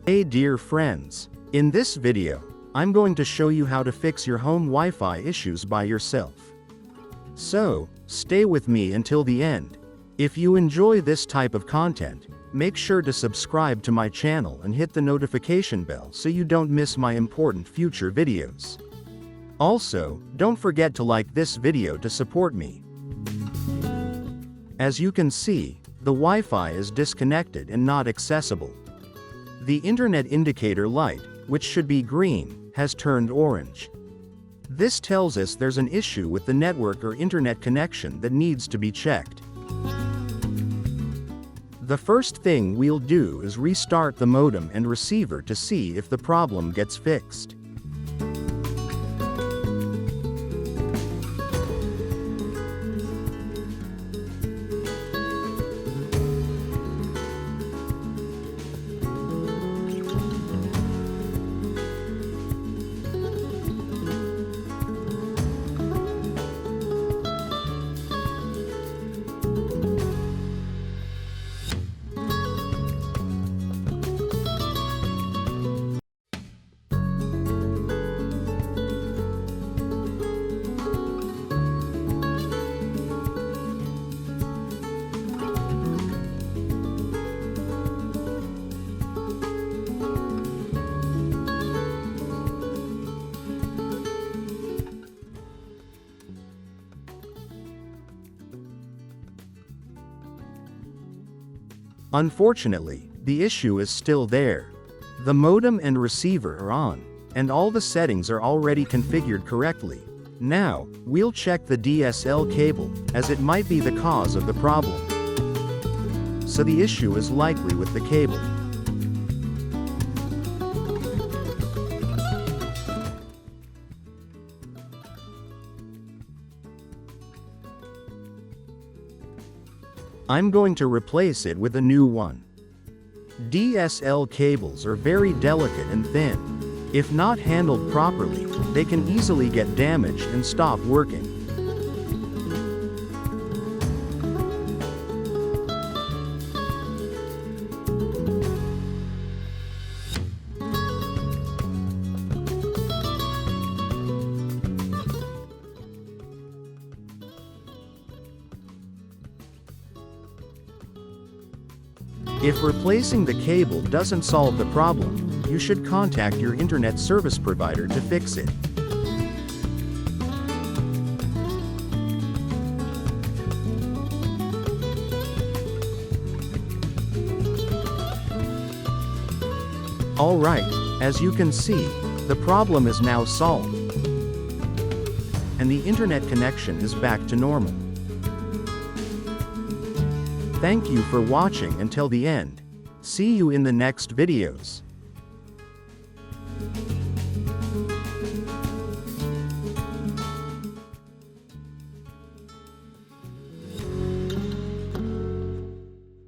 Hey dear friends, in this video, I'm going to show you how to fix your home Wi-Fi issues by yourself. So, stay with me until the end. If you enjoy this type of content, make sure to subscribe to my channel and hit the notification bell so you don't miss my important future videos. Also, don't forget to like this video to support me. As you can see, the Wi-Fi is disconnected and not accessible. The internet indicator light, which should be green, has turned orange. This tells us there's an issue with the network or internet connection that needs to be checked. The first thing we'll do is restart the modem and receiver to see if the problem gets fixed. Unfortunately, the issue is still there. The modem and receiver are on, and all the settings are already configured correctly. Now, we'll check the DSL cable, as it might be the cause of the problem. So the issue is likely with the cable. I'm going to replace it with a new one. DSL cables are very delicate and thin. If not handled properly, they can easily get damaged and stop working. If replacing the cable doesn't solve the problem, you should contact your internet service provider to fix it. Alright, as you can see, the problem is now solved, and the internet connection is back to normal. Thank you for watching until the end. See you in the next videos.